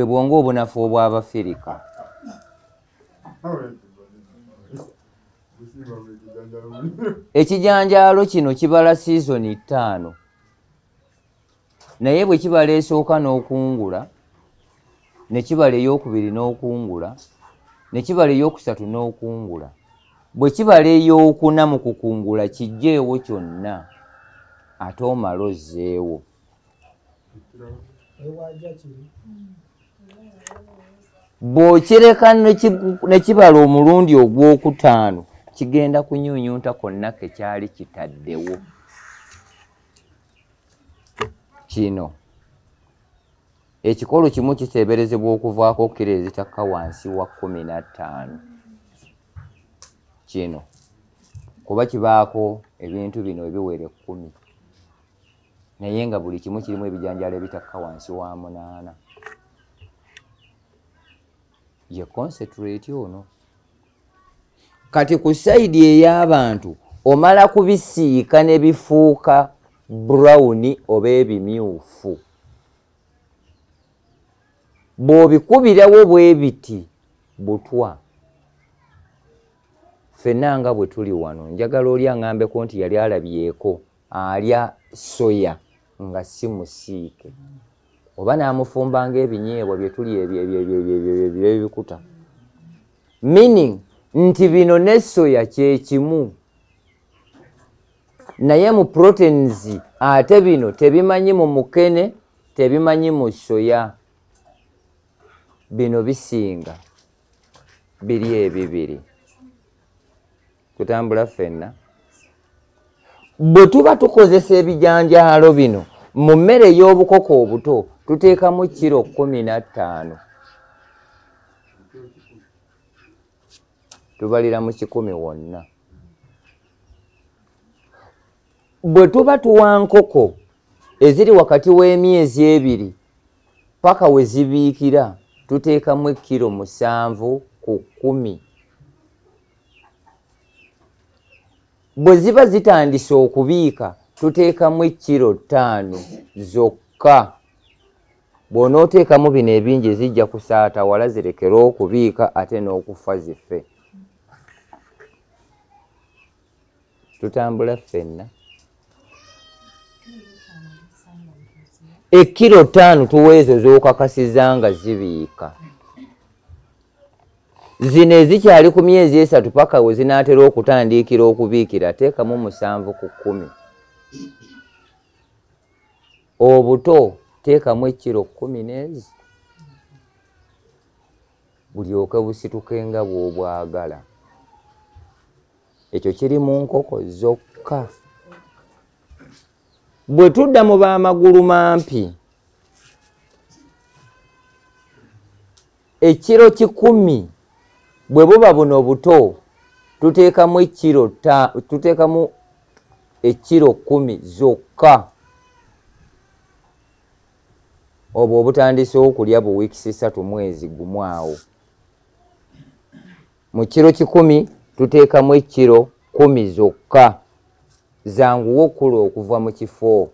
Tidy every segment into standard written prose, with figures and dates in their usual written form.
bwe bwongo obunafu obw'Abafirika. Ekijanjaalo kino kibala seasoni 5 naye bwe kibala esooka n'okungula ne kibala ey'okubiri n'okungula ne kibala ey'okusatu n'okungula bwe kibala ey'okuna mu kukungula kijjeewo kyonna ate omala ozzeewo. Bw'okireka ne kibala omulundi ogwokutaano kigenda kunyuunyunta konna ke kyali kitaddewo. Kino ekikolo kimu kiteeberezebwa okuvaako kilo ezitakka wansi wa 15. Kino kuba kibaako ebintu bino ebiwere 10 naye nga buli kimu kirimu ebijanjaalo ebitakka wansi wa 8. Ye concentrate ono. Kati ku sayidi ey'abantu omala kubisiika ne bifuuka brown oba ebimyufu. Bw'obikubirawo bwe biti butwa. Ffenna nga bwe tuli wano njagala oli aŋŋambeko nti yali alabyeko alya soya nga si musiike oba n'amufumbanga ebinyeebwa bye tuli ebikuta. Meaning nti bino ne soya kye kimu naye mu proteins ate bino tebimanyi mu mukene tebimanyi mu soya. Bino bisinga biri ebibiri. Tutambula ffenna. Bwe tuba tukozesa ebijanjaalo bino mu mmere ey'obukoko obuto tuteekamu kilo 15. Tubalira mu 10 wonna. Bwe tuba tuwa nkoko eziri wakati w'emyezi 2 paka we zibiikira tuteekamu kilo 7 ku 10. Bwe ziba zitandise okubiika tuteekamu kilo 5 zokka. Bw'onooteekamu bino ebingi zijja kusaata wala zirekere okubiika ate n'okufa zife. Tutambula ffenna. Kilo 5 tuweezo z'okakasiza nga zibiika. Zino ezikyali ku myezi 3 paka we zinaatera okutandikira okubiikira teekamu 7 ku 10. Obuto teekamu kilo 10 bulyoke busituke nga bw'obwagala. Ekyo kiri mu nkoko zokka. Bwe tudda mu b'amagulu mampi ekiro 10 bwe buba buno buto tuteekamu kilo 10 zokka. Obwo obutandise okulya bu wiikisi 3 mwezi gumu awo. Mu kiro 10 tuteekamu kilo 10 zokka. Zanguwa okula okuva mu kifo.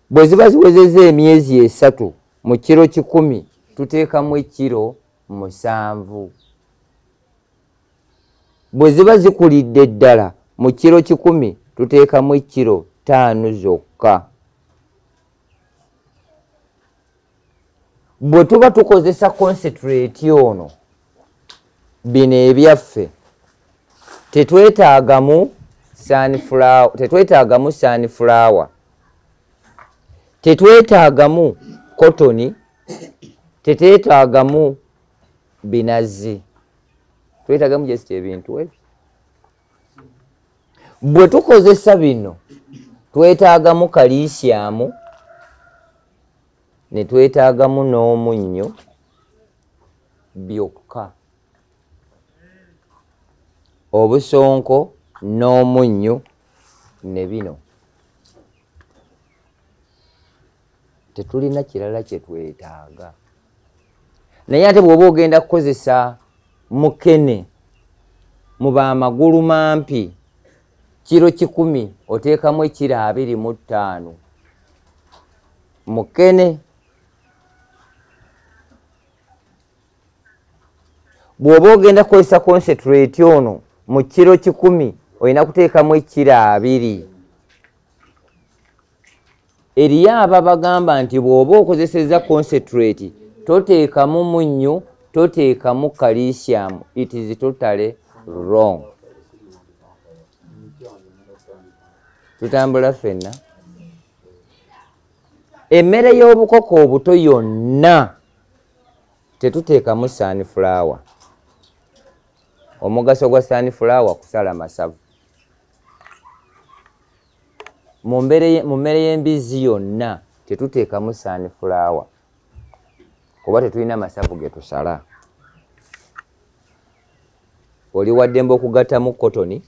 Bwe ziba ziwezezza emyezi 3 mu kiro 10 tuteekamu kilo 7. Bwe ziba zikulidde ddala mu kiro 10 tuteekamu kilo 5 zokka. Bwe tuba tukozesa concentrate ono bino ebyaffe tetwetaagamu sunflower, tetwetaagamu cotton, tetwetaagamu binazi, twetaagamu just ebintu ebyo. Bwe tukozesa bino twetaagamu calcium ne twetaagamu n'omunnyo byokka. Obusonko n'omunnyo ne bino. Tetulina kirala kye twetaaga. Naye ate bw'oba ogenda kukozesa mukene mu b'amagulu mampi kilo 10 oteekamu kilo 25. mukene. Bw'oba ogenda kukozesa concentrate ono mu kiro 10 olina kuteekamu ekiro 2. Eriyo aba bagamba nti bw'oba okozeseza concentrate toteekamu munnyo, toteekamu calcium. It is totally wrong. Tutambula ffenna. Emmere y'obukoko obuto yonna tetuteekamu sunflower. Omugaso gwa sunflower kusala masavu. Mu mmere y'embizi yonna tetuteekamu sunflower kuba tetulina masavu ge tusala. Oli waddembe okugattamu kotoni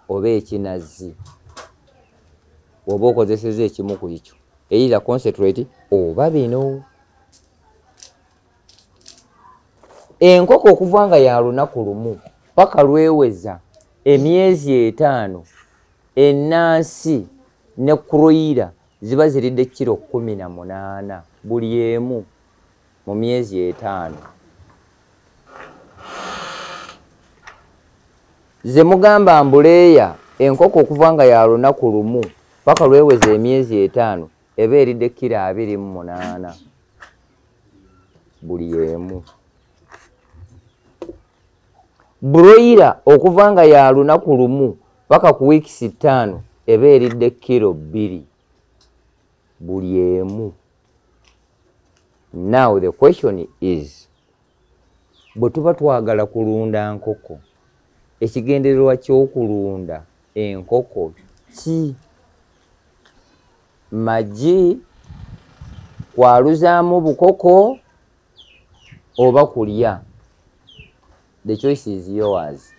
oba ekinazi oba okozeseza ekimu ku ekyo either concentrate oba bino. Enkoko okuva nga ya lunaku lumu paka lweweza emyezi 5, ennansi ne kroira ziba ziridde kilo 18 buli emu mu myezi 5. Ze mugamba mbuleya enkoko okuva nga ya lunaku lumu paka lweweza emyezi 5 eba eridde kilo 28 buli emu. Broiler okuva nga ya lunaku lumu paka ku weeks 5 eba eridde kilo 2 buli emu. Now the question is, bwe tuba twagala kulunda nkoko, ekigendererwa ky'okulunda enkoko ki? Magi, kwaluzaamu bukoko oba kulya? The choice is yours.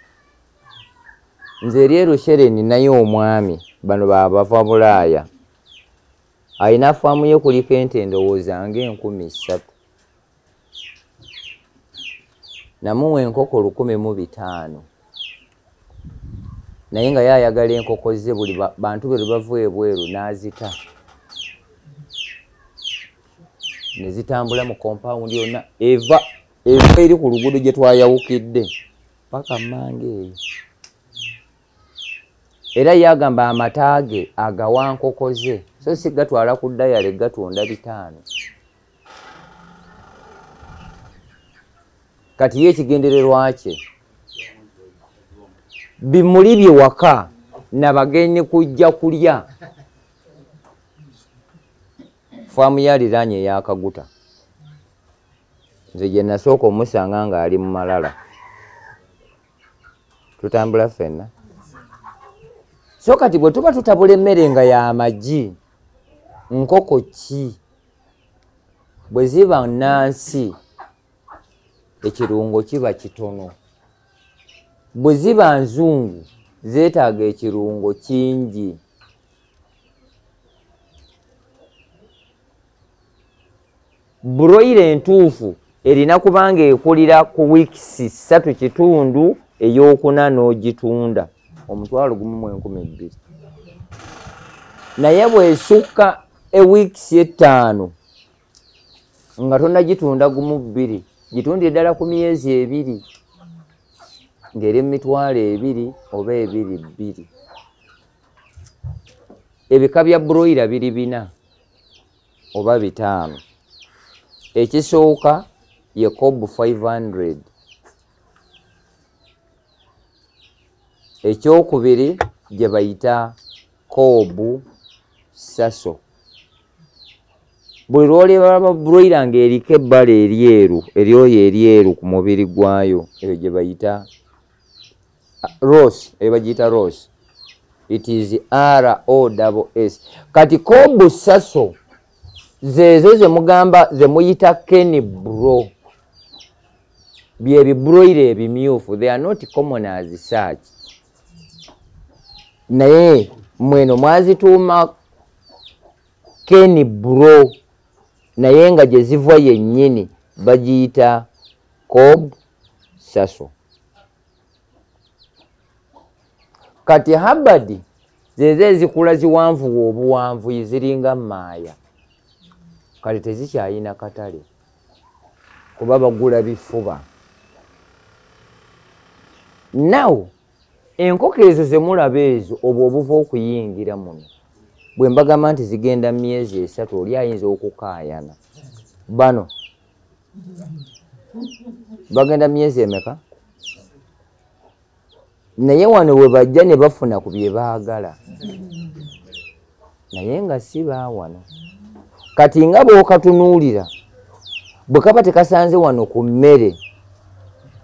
Nze Lyero Shereni naye omwami bano bava Bulaaya alina faamu ye kuliko ente ndowooza nga 3,000. Namuwa enkoko 1,500 naye nga yayagala enkoko ze buli bantu be bava ebweru n'azita ne zitambula mu compound yonna eva eri ku luguudo gye twayawukidde paka mmange eyo. Era yagamba amataage agawa nkoko ze so si gatwala ku dayale gatunda 5. Kati ye ekigendererwa kye bimuli bye waka nabagenyi kujja kulya. Faamu yaliraanye ey'Akaguta nze gye nasooka omusanga nga ali mu malala. Tutambula ffenna. So kati bwe tuba tutabula emmere nga ya magi, nkoko ki? Bwe ziba nnansi ekirungo kiba kitono. Bwe ziba nzungu zeetaaga ekirungo kingi. Broiler entuufu erina kubanga ekulira ku weeks 3 ey'okuna n'ogitunda $1,12,000. Naye bw'esukka weeks 5 nga tonnagitunda 1-2 gitundire ddala ku myezi 2 ng'eri mu $2,000 oba 2,200. Ebika bya broiler biri 4 oba 5. Ekisooka ye Cobb 500, ekyokubiri gye bayita Cobb Saso. Buli lw'olaba broiler ng'eriko ebbala eryeru eryoyo eryeru ku mubiri gwayo eyo gye bayita Ross, eyo bagiyita Ross. It is ROSS. Kati Cobb Saso zezo ze mugamba ze muyita Kenny Bro. Bye bibroiler ebimyufu, they are not common as such. Naye mweno mwazituuma Kenny Bro naye nga gye ziva yennyini bagiyita Cobb Saso. Kati Hubbard zeze ezikula ziwanvu obuwanvu ziringa maaya kale tezikyayina katale kuba bagula bifuba. Now enkoko ezo zemulaba ezo obwo obuva okuyingira muno bwe mbagamba nti zigenda myezi 3 oli ayinza okukaayana. Bano bagenda myezi emeka? Naye wano we bajja ne bafuna ku bye baagala naye nga si baawano. Kati nga bw'okatunuulira bwe kaba tekasanze wano ku mmere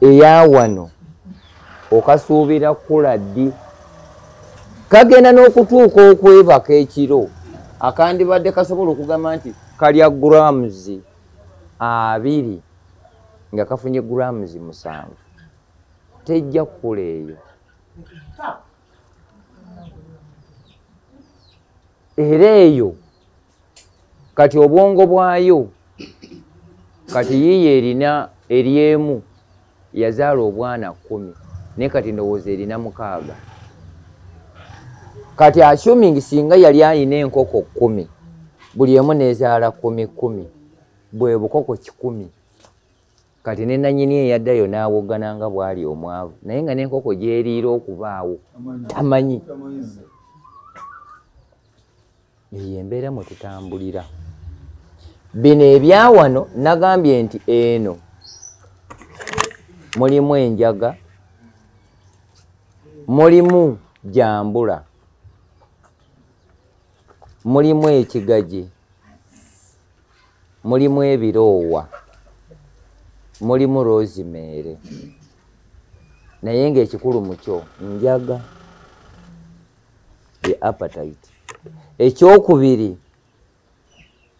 eya wano okasuubira kula ddi kagenda n'okutuuka okwebaka ekiro akandibadde kasobola okugamba nti kalya grams 2 nga kafunye grams 7 tejja kukula eyo. Era eyo kati obwongo bwayo kati yiye erina eryemu yazaala obwana 10 naye kati ndowooza erina 6. Kati assuming singa yali ayina enkoko 10 buli emu nezaala 10 bwe bukoko 100 kati ne nanyini eyaddayo n'awogana nga bwali omwavu naye nga n'enkoko gyeriira okubaawo tamanyi. Eyo embeera mwe tutambulira. Bino ebyawano nagambye nti eno mulimu enjaga, mulimu jambula, mulimu ekigaji, mulimu ebiroowa, mulimu rosemary. Naye ng'ekikulu mu kyo njaga ye appetite. Ekyokubiri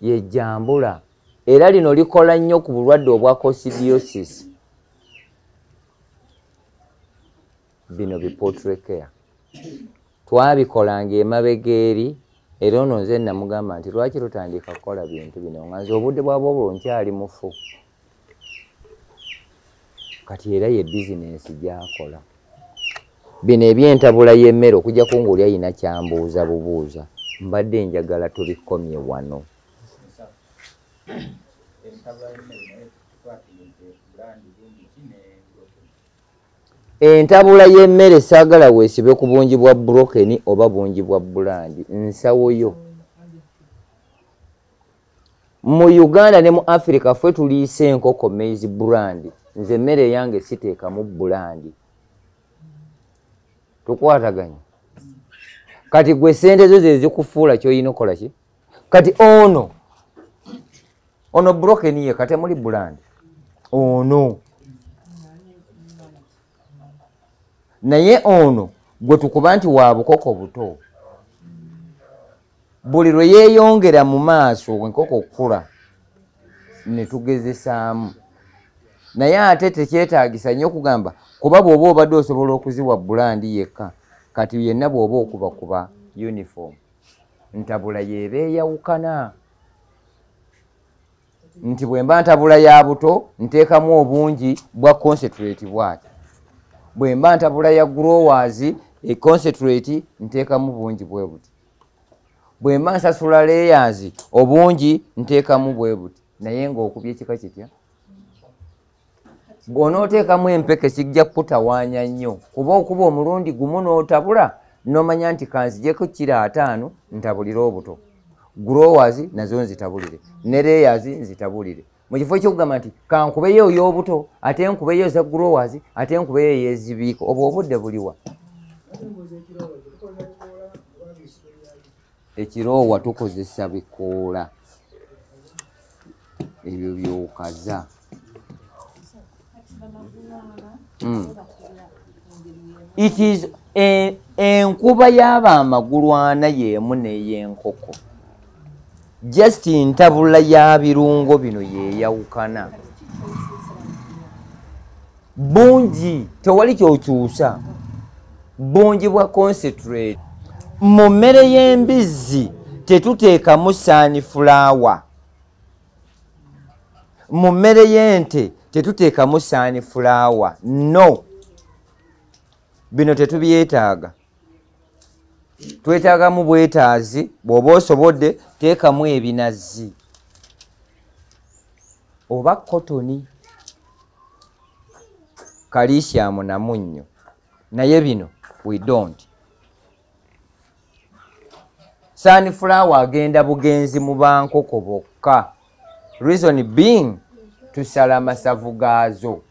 ye jambula era lino likola nnyo ku bulwadde obwa coccidiosis. Bino bipoultry care twabikolanga emabega eri era ono nze namugamba nti lwaki tutandika kukola bintu bino nga nze obudde bwaba obulwo nkyali mufu. Kati era ye bizinensi gyakola. Bino ebyentabula y'emmere okujja kungaoli ayina kyambuuza bubuuza mbadde njagala tubikomye wano. Entabula y'emmere saagala weesibe ku bungi bwa broken oba bungi bwa bulandi nsawoyo. Mu Uganda ne mu Africa ffe tuliisa enkoko maize brand. Nze emmere yange siteekamu bulandi. Tukwataganya. Kati gwe sente zo ze zikufuula ky'olina okola ki? Kati ono broken ye kati muli bulandi. Ono naye ono gwe tukuba nti wa bukoko buto. Buli lwe yeeyongera mu maaso enkoko okukula ne tugezesaamu. Naye ate tekyetaagisa nnyo okugamba kuba bw'oba obadde osobola okuziwa bulandi yekka kati yenna bw'oba okubakuba uniform ntabula yeeba eyawukana. Nti bwe mba ntabula ya buto nteekamu obungi bwa concentrate bwati. Bwe mba ntabula ya growers concentrate nteekamu bungi bwe buti. Bwe mba nsasula layers obungi nteekamu bwe buti. Naye ng'okubye ekika kitya? Bw'onooteekamu empeke kijja kutawaanya nnyo kuba okuba omulundi gumu n'otabula n'omanya nti kanzijeko kiro 5 ntabulire obuto. Growers nazo nzitabulire ne layers nzitabulire. Mu kifo ky'okugamba nti kankubeyo y'obuto ate nkubeyo za growers ate nkubeyo y'ezibiiko obwo obudde buliwa. Ekiroowa tukozesa bikoola ebyo by'okaza. It is enkuba y'abamagulu 4 y'emu n'ey'enkoko. Just ntabula ya birungo bino yeeyawukana. Bungi tewali ky'okyusa. Bungi bwa concentrate. Mu mmere y'embizzi tetuteekamu sunflower. Mu mmere y'ente tetuteekamu sunflower. No. Bino tetubyetaaga. twetaagamu bwetaazi bw'oba osobodde teekamu ebinazi oba kotoni kalisyamu namunnyo naye bino we don't. Sunflower agenda bugenzi mu bankoko bokka, reason being tusala masavu gaazo